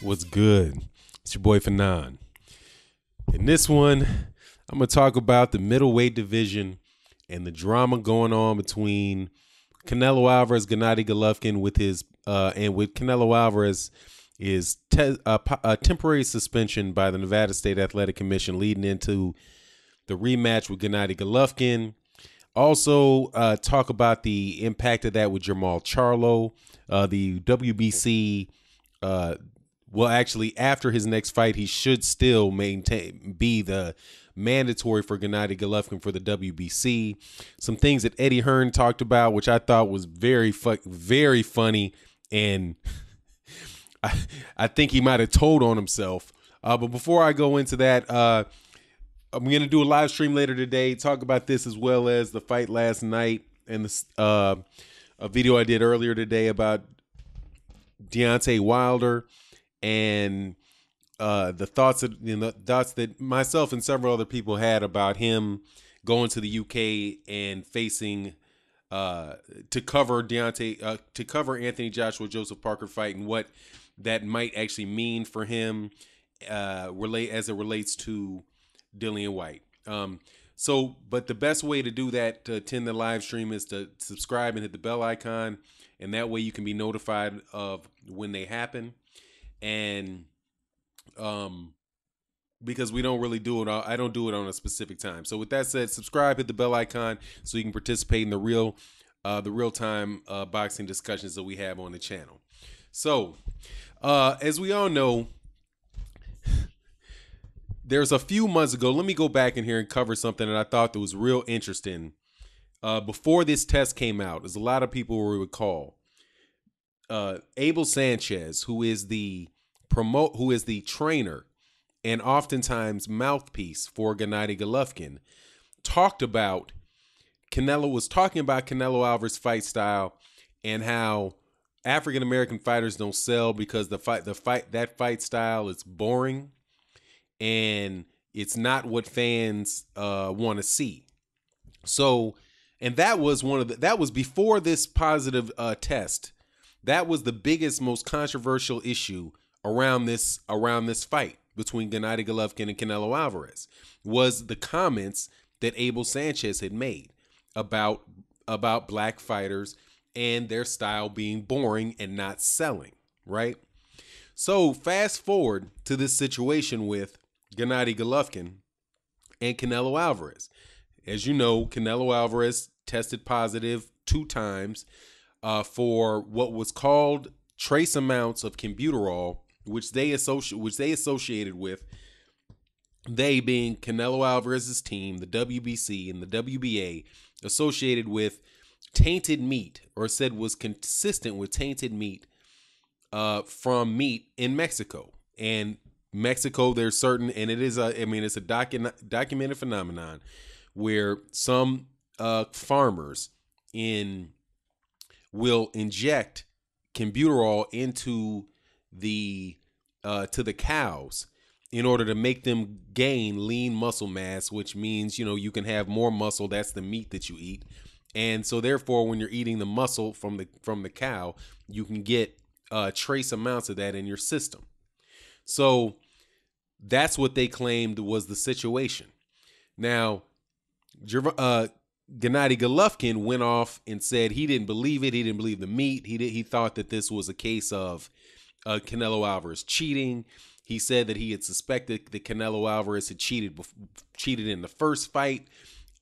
What's good? It's your boy Fanon. In this one, I'm going to talk about the middleweight division and the drama going on between Canelo Alvarez, Gennady Golovkin with his and with Canelo Alvarez is a temporary suspension by the Nevada State Athletic Commission leading into the rematch with Gennady Golovkin. Also, talk about the impact of that with Jermall Charlo. The WBC, well, actually, after his next fight, he should still be the mandatory for Gennady Golovkin for the WBC. Some things that Eddie Hearn talked about, which I thought was very funny, and I think he might have told on himself. But before I go into that, I'm going to do a live stream later today, talk about this as well as the fight last night and a video I did earlier today about Deontay Wilder and the thoughts that myself and several other people had about him going to the UK and facing to cover Anthony Joshua Joseph Parker fight and what that might actually mean for him as it relates to Dillian White. But the best way to do that, to attend the live stream, is to subscribe and hit the bell icon, and that way you can be notified of when they happen. And because we don't really do it, I don't do it on a specific time. So with that said, subscribe, hit the bell icon so you can participate in the real time boxing discussions that we have on the channel. So as we all know, there's a few months ago, let me go back in here and cover something that I thought that was real interesting. Before this test came out, as a lot of people will recall, Abel Sanchez, who is the trainer and oftentimes mouthpiece for Gennady Golovkin, was talking about Canelo Alvarez's fight style and how African American fighters don't sell because that fight style is boring and it's not what fans want to see. So, and that was before this positive test. That was the biggest, most controversial issue around this fight between Gennady Golovkin and Canelo Alvarez, was the comments that Abel Sanchez had made about black fighters and their style being boring and not selling, right? So fast forward to this situation with Gennady Golovkin and Canelo Alvarez. As you know, Canelo Alvarez tested positive 2 times for what was called trace amounts of Clenbuterol, which they associated with, they being Canelo Alvarez's team, the WBC and the WBA, associated with tainted meat, or said was consistent with tainted meat from meat in Mexico. And Mexico, there's certain, and it's a documented phenomenon where some farmers will inject Clenbuterol into to the cows in order to make them gain lean muscle mass, which means, you can have more muscle. That's the meat that you eat. And so therefore, when you're eating the muscle from the cow, you can get trace amounts of that in your system. So that's what they claimed was the situation. Now, Gennady Golovkin went off and said he didn't believe it. He didn't believe the meat. He thought that this was a case of Canelo Alvarez cheating. He said that he had suspected that Canelo Alvarez had cheated in the first fight,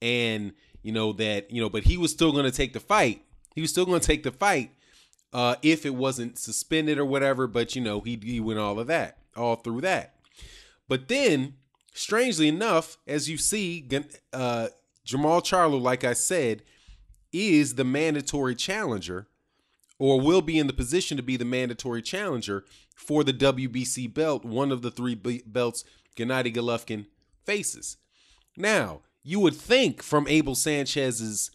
and but he was still going to take the fight. He was still going to take the fight if it wasn't suspended or whatever. But he went all through that. But then, strangely enough, as you see, Jermall Charlo, like I said, is the mandatory challenger, or will be in the position to be the mandatory challenger for the WBC belt, one of the 3 belts Gennady Golovkin faces. Now, you would think from Abel Sanchez's,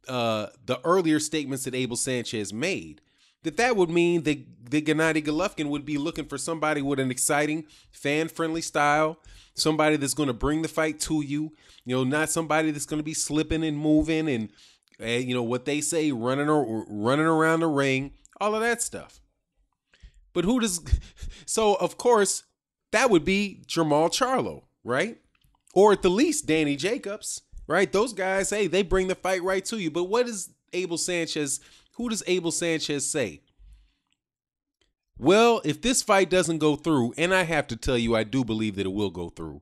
the earlier statements that Abel Sanchez made, that would mean that Gennady Golovkin would be looking for somebody with an exciting, fan-friendly style, somebody that's going to bring the fight to you, not somebody that's going to be slipping and moving and what they say, running around the ring, all of that stuff. But who does? So of course that would be Jermall Charlo, right? Or at the least Danny Jacobs, right? Those guys, hey, they bring the fight right to you. But what does Abel Sanchez? Who does Abel Sanchez say? Well, if this fight doesn't go through, and I have to tell you, I do believe that it will go through.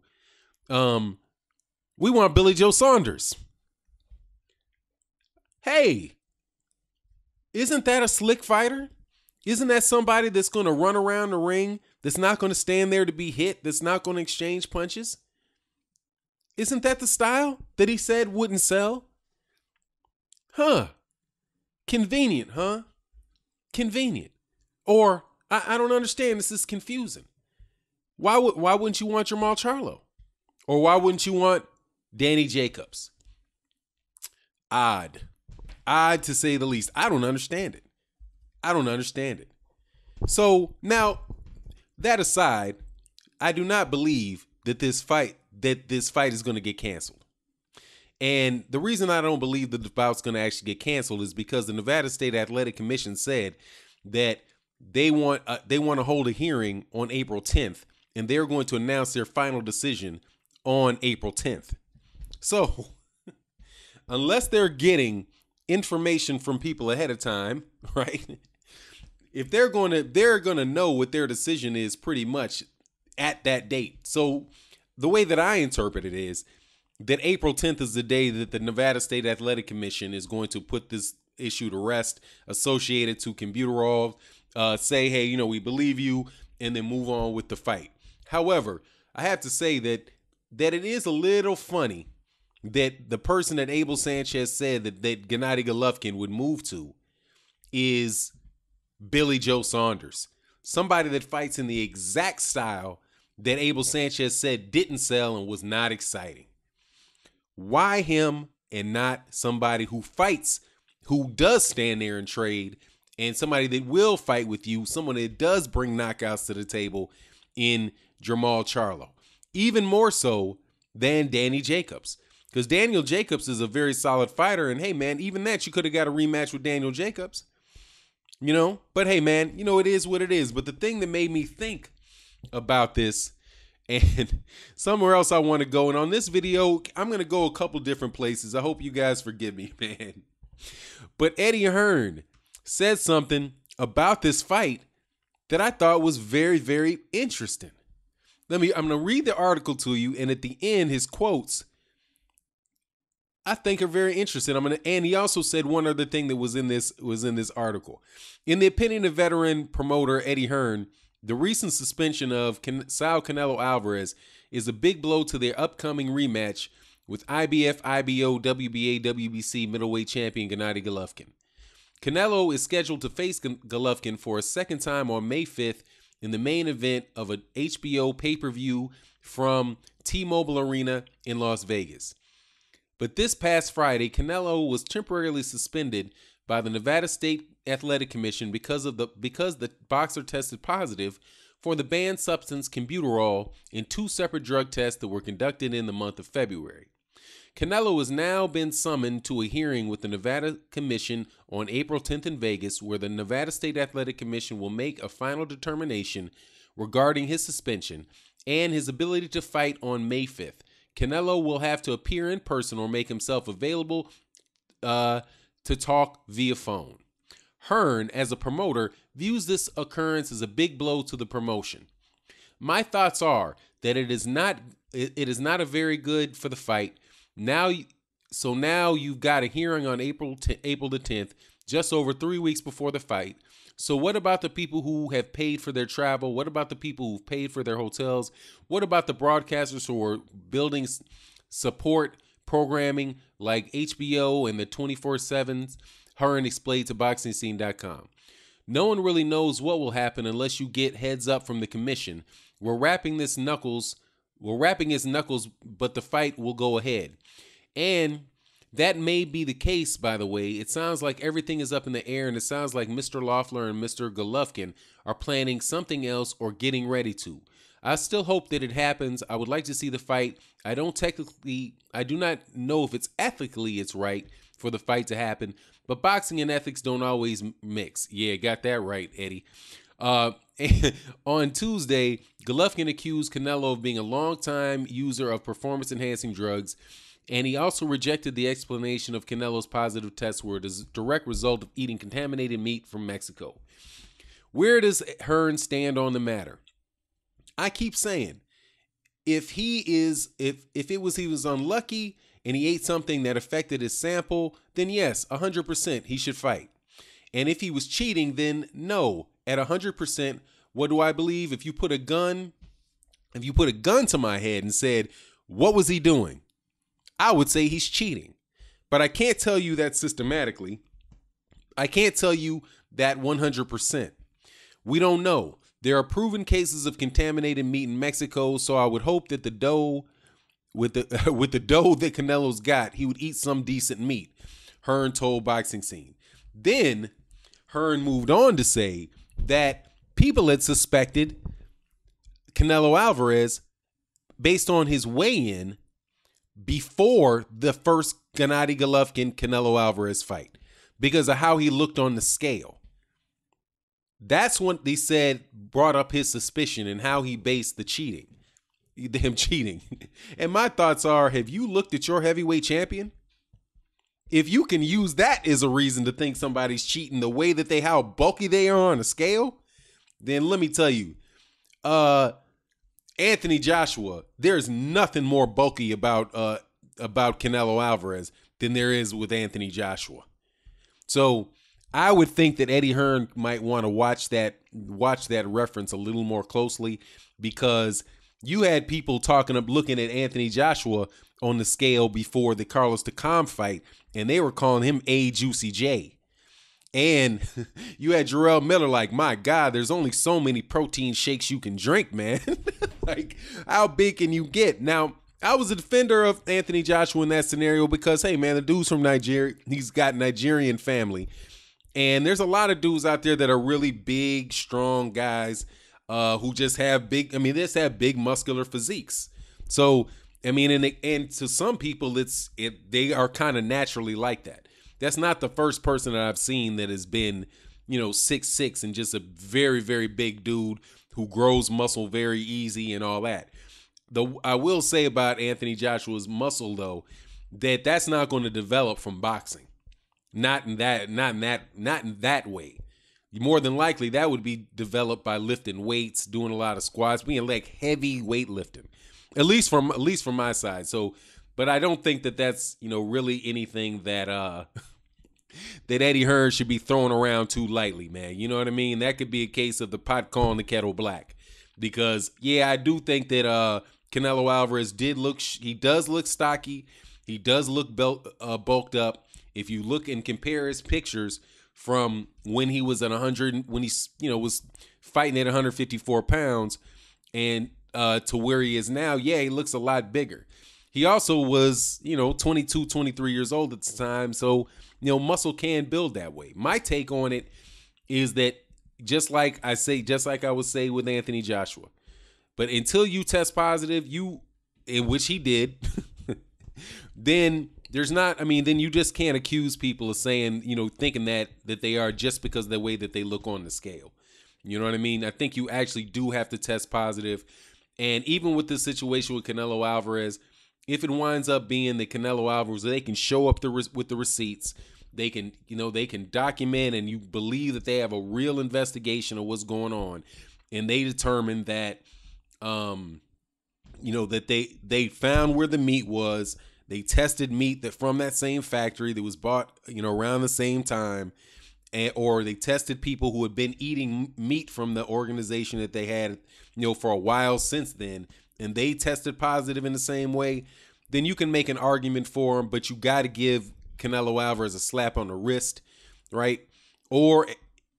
We want Billy Joe Saunders. Hey, isn't that a slick fighter? Isn't that somebody that's going to run around the ring, that's not going to stand there to be hit, that's not going to exchange punches? Isn't that the style that he said wouldn't sell? Huh. Convenient, huh? Convenient. Or, I don't understand. This is confusing. Why wouldn't you want Jermall Charlo? Or why wouldn't you want Danny Jacobs? Odd. Odd to say the least. I don't understand it. I don't understand it. So now, that aside, I do not believe that this fight is going to get canceled. And the reason I don't believe that the bout's going to actually get canceled is because the Nevada State Athletic Commission said that they want to hold a hearing on April 10th, and they're going to announce their final decision on April 10th. So, unless they're getting information from people ahead of time, right? If they're going to know what their decision is pretty much at that date. So, the way that I interpret it is that April 10th is the day that the Nevada State Athletic Commission is going to put this issue to rest associated to Computerov, say, hey, we believe you, and then move on with the fight. However, I have to say that it is a little funny that the person that Abel Sanchez said that Gennady Golovkin would move to is Billy Joe Saunders, somebody that fights in the exact style that Abel Sanchez said didn't sell and was not exciting. Why him and not somebody who fights, who does stand there and trade, and somebody that will fight with you, someone that does bring knockouts to the table in Jermall Charlo? Even more so than Danny Jacobs. Because Daniel Jacobs is a very solid fighter, and hey, man, even that, you could have got a rematch with Daniel Jacobs. But hey, man, it is what it is. But the thing that made me think about this, and somewhere else I want to go, and on this video, I'm going to go a couple different places. I hope you guys forgive me, man. But Eddie Hearn said something about this fight that I thought was very, very interesting. I'm going to read the article to you, and at the end, his quotes, I think, are very interesting. And he also said one other thing that was in this article. In the opinion of veteran promoter Eddie Hearn, the recent suspension of Saul Canelo Alvarez is a big blow to their upcoming rematch with IBF, IBO, WBA, WBC middleweight champion Gennady Golovkin. Canelo is scheduled to face Golovkin for a second time on May 5th in the main event of an HBO pay-per-view from T-Mobile Arena in Las Vegas. But this past Friday, Canelo was temporarily suspended by the Nevada State Athletic Commission because the boxer tested positive for the banned substance Computerol in 2 separate drug tests that were conducted in the month of February. Canelo has now been summoned to a hearing with the Nevada Commission on April 10th in Vegas, where the Nevada State Athletic Commission will make a final determination regarding his suspension and his ability to fight on May 5th. Canelo will have to appear in person or make himself available to talk via phone. Hearn, as a promoter, views this occurrence as a big blow to the promotion. My thoughts are that it is not a very good for the fight. Now you've got a hearing on April the 10th, just over 3 weeks before the fight. So what about the people who have paid for their travel? What about the people who've paid for their hotels? What about the broadcasters who are building support programming like HBO and the 24/7s? Hearn explained to BoxingScene.com. No one really knows what will happen unless you get heads up from the commission. We're wrapping his knuckles, but the fight will go ahead. And that may be the case, by the way. It sounds like everything is up in the air, and it sounds like Mr. Loeffler and Mr. Golovkin are planning something else or getting ready to. I still hope that it happens. I would like to see the fight. I do not know if it's right for the fight to happen, but boxing and ethics don't always mix. Yeah, got that right, Eddie. Uh, on Tuesday, Golovkin accused Canelo of being a longtime user of performance-enhancing drugs, and he also rejected the explanation of Canelo's positive tests were a direct result of eating contaminated meat from Mexico. Where does Hearn stand on the matter? I keep saying, if he was unlucky and he ate something that affected his sample, then yes, 100% he should fight. And if he was cheating, then no, at 100%. What do I believe? If you put a gun to my head and said, what was he doing? I would say he's cheating. But I can't tell you that systematically. I can't tell you that 100%. We don't know. There are proven cases of contaminated meat in Mexico, so I would hope that the dough, with the dough that Canelo's got, he would eat some decent meat, Hearn told Boxing Scene. Then Hearn moved on to say that people had suspected Canelo Alvarez based on his weigh-in before the first Gennady Golovkin-Canelo Alvarez fight because of how he looked on the scale. That's what they said brought up his suspicion and how he based him cheating. And my thoughts are, have you looked at your heavyweight champion? If you can use that as a reason to think somebody's cheating the way that how bulky they are on a scale, then let me tell you, Anthony Joshua, there's nothing more bulky about Canelo Alvarez than there is with Anthony Joshua. So I would think that Eddie Hearn might want to watch that reference a little more closely, because you had people looking at Anthony Joshua on the scale before the Carlos Takam fight, and they were calling him a Juicy J. And you had Jarrell Miller like, my God, there's only so many protein shakes you can drink, man. Like, how big can you get? Now, I was a defender of Anthony Joshua in that scenario because, hey, man, the dude's from Nigeria. He's got Nigerian family. And there's a lot of dudes out there that are really big, strong guys who just have big muscular physiques. So, I mean, and to some people, they are kind of naturally like that. That's not the first person that I've seen that has been, 6'6" and just a very, very big dude who grows muscle very easy and all that. I will say about Anthony Joshua's muscle, though, that's not going to develop from boxing. Not in that way. More than likely, that would be developed by lifting weights, doing a lot of squats, being like heavy weightlifting. At least from my side. So, but I don't think that that's really anything that that Eddie Hearn should be throwing around too lightly, man. You know what I mean? That could be a case of the pot calling the kettle black, because I do think that Canelo Alvarez does look stocky, he does look bulked up. If you look and compare his pictures from when he was at 100, when he was fighting at 154 pounds, and to where he is now, he looks a lot bigger. He also was, 22, 23 years old at the time. So, muscle can build that way. My take on it is that just like I would say with Anthony Joshua, but until you test positive, in which he did, then then you just can't accuse people of saying, thinking that they are just because of the way that they look on the scale. You know what I mean? I think you actually do have to test positive. And even with this situation with Canelo Alvarez, if it winds up being that Canelo Alvarez, they can show up with the receipts, they can document, and you believe that they have a real investigation of what's going on, and they determine that, that they found where the meat was. They tested meat from that same factory that was bought, around the same time, or they tested people who had been eating meat from the organization that they had, for a while since then, and they tested positive in the same way. Then you can make an argument for them, but you got to give Canelo Alvarez a slap on the wrist, right? Or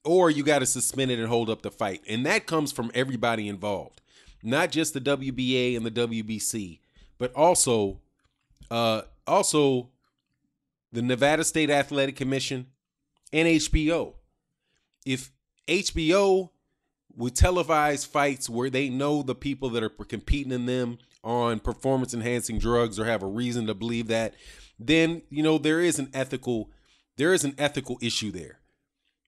you got to suspend it and hold up the fight, and that comes from everybody involved, not just the WBA and the WBC, but also the Nevada State Athletic Commission and HBO. If HBO would televise fights where they know the people that are competing in them on performance-enhancing drugs or have a reason to believe that, then there is an ethical issue there.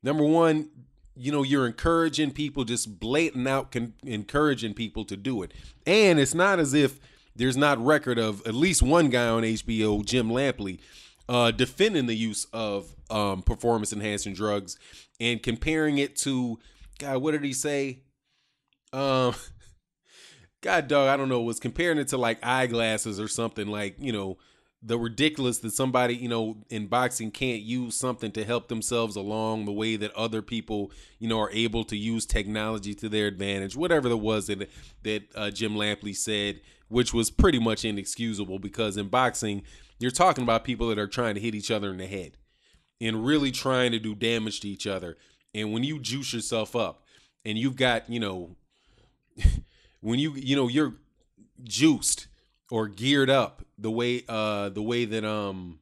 Number one, you're encouraging people, just blatant out encouraging people to do it. And it's not as if there's not record of at least one guy on HBO, Jim Lampley, defending the use of performance enhancing drugs and comparing it to, God, what did he say? God, dog, I don't know. Was comparing it to like eyeglasses or something, like, the ridiculous that somebody, in boxing can't use something to help themselves along the way that other people, are able to use technology to their advantage. Whatever it was that Jim Lampley said, which was pretty much inexcusable, because in boxing, you're talking about people that are trying to hit each other in the head and really trying to do damage to each other. And when you juice yourself up and you've got, when you're juiced or geared up the way that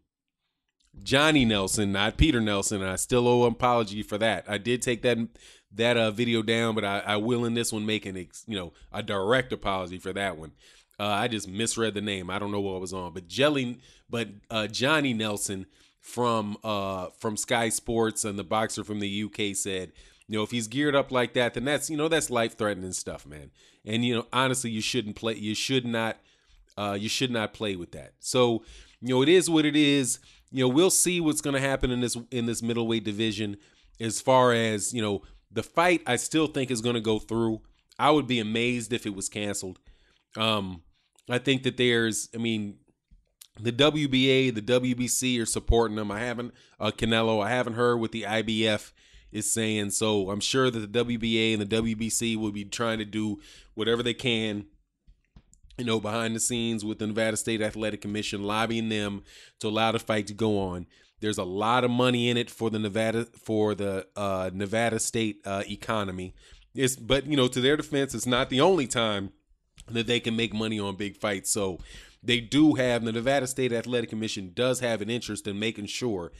Johnny Nelson, not Peter Nelson, and I still owe an apology for that. I did take that video down, but I will in this one make a direct apology for that one. I just misread the name. I don't know what was on, but Johnny Nelson from Sky Sports and the boxer from the UK said, if he's geared up like that, then that's life threatening stuff, man. And honestly, you shouldn't play. You should not play with that. So, it is what it is. We'll see what's going to happen in this middleweight division. As far as, the fight, I still think is going to go through. I would be amazed if it was canceled. I think that the WBA, the WBC are supporting them. I haven't Canelo. I haven't heard what the IBF is saying. So I'm sure that the WBA and the WBC will be trying to do whatever they can, behind the scenes with the Nevada State Athletic Commission, lobbying them to allow the fight to go on. There's a lot of money in it for the Nevada State economy. But to their defense, it's not the only time that they can make money on big fights. So they do have, the Nevada State Athletic Commission does have an interest in making sure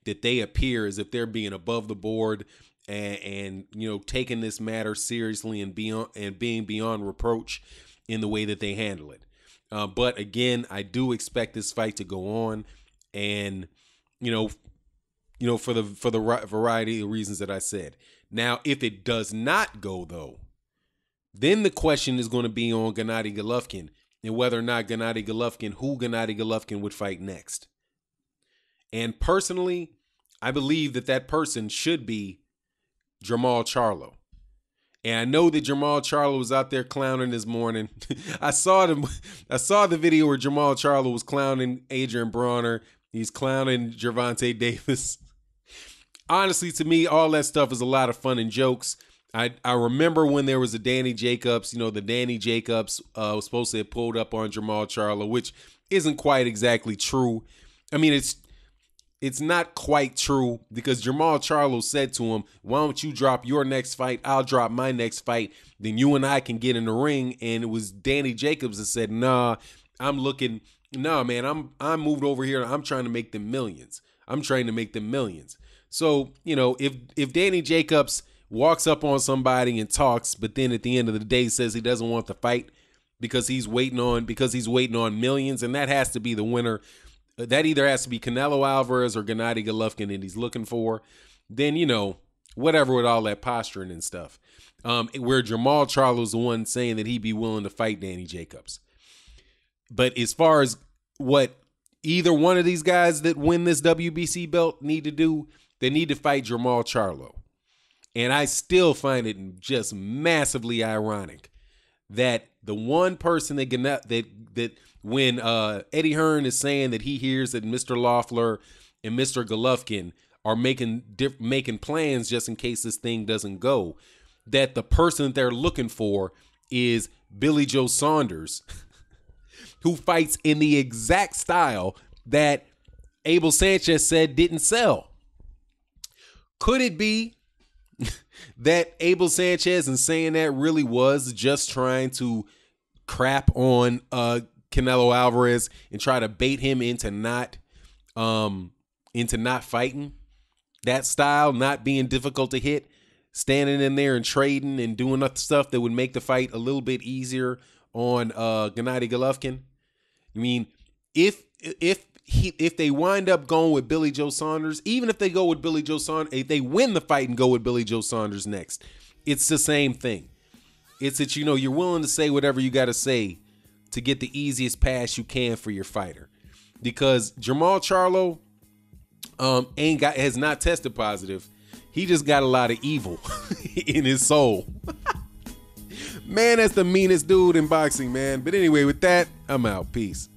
that they appear as if they're being above the board and taking this matter seriously and being beyond reproach in the way that they handle it. But again, I do expect this fight to go on, and for the variety of reasons that I said. Now, if it does not go though, then the question is going to be on Gennady Golovkin and whether or not who Gennady Golovkin would fight next. And personally, I believe that person should be Jermall Charlo. And I know that Jermall Charlo was out there clowning this morning. I saw the video where Jermall Charlo was clowning Adrian Bronner. He's clowning Gervonta Davis. Honestly, to me, all that stuff is a lot of fun and jokes. I remember when there was a Danny Jacobs, the Danny Jacobs was supposed to have pulled up on Jermall Charlo, which isn't quite exactly true. I mean, it's not quite true, because Jermall Charlo said to him, why don't you drop your next fight? I'll drop my next fight. Then you and I can get in the ring. And it was Danny Jacobs that said, man, I'm moved over here. I'm trying to make them millions. So, if Danny Jacobs walks up on somebody and talks, but then at the end of the day says he doesn't want the fight because he's waiting on millions, and that has to be the winner. That either has to be Canelo Alvarez or Gennady Golovkin that he's looking for. Then, whatever with all that posturing and stuff. Where Jermall Charlo's the one saying that he'd be willing to fight Danny Jacobs. But as far as what either one of these guys that win this WBC belt need to do, they need to fight Jermall Charlo. And I still find it just massively ironic that the one person that when Eddie Hearn is saying that he hears that Mr. Loeffler and Mr. Golovkin are making plans just in case this thing doesn't go, that the person that they're looking for is Billy Joe Saunders, who fights in the exact style that Abel Sanchez said didn't sell. Could it be that Abel Sanchez, in saying that, really was just trying to crap on Canelo Alvarez and try to bait him into not fighting that style, not being difficult to hit, standing in there and trading and doing stuff that would make the fight a little bit easier on Gennady Golovkin? I mean, if if they wind up going with Billy Joe Saunders, even if they go with Billy Joe Saunders, if they win the fight and go with Billy Joe Saunders next, it's the same thing. It's that, you know, you're willing to say whatever you got to say to get the easiest pass you can for your fighter. Because Jermall Charlo has not tested positive. He just got a lot of evil in his soul. Man, that's the meanest dude in boxing, man. But anyway, with that, I'm out. Peace.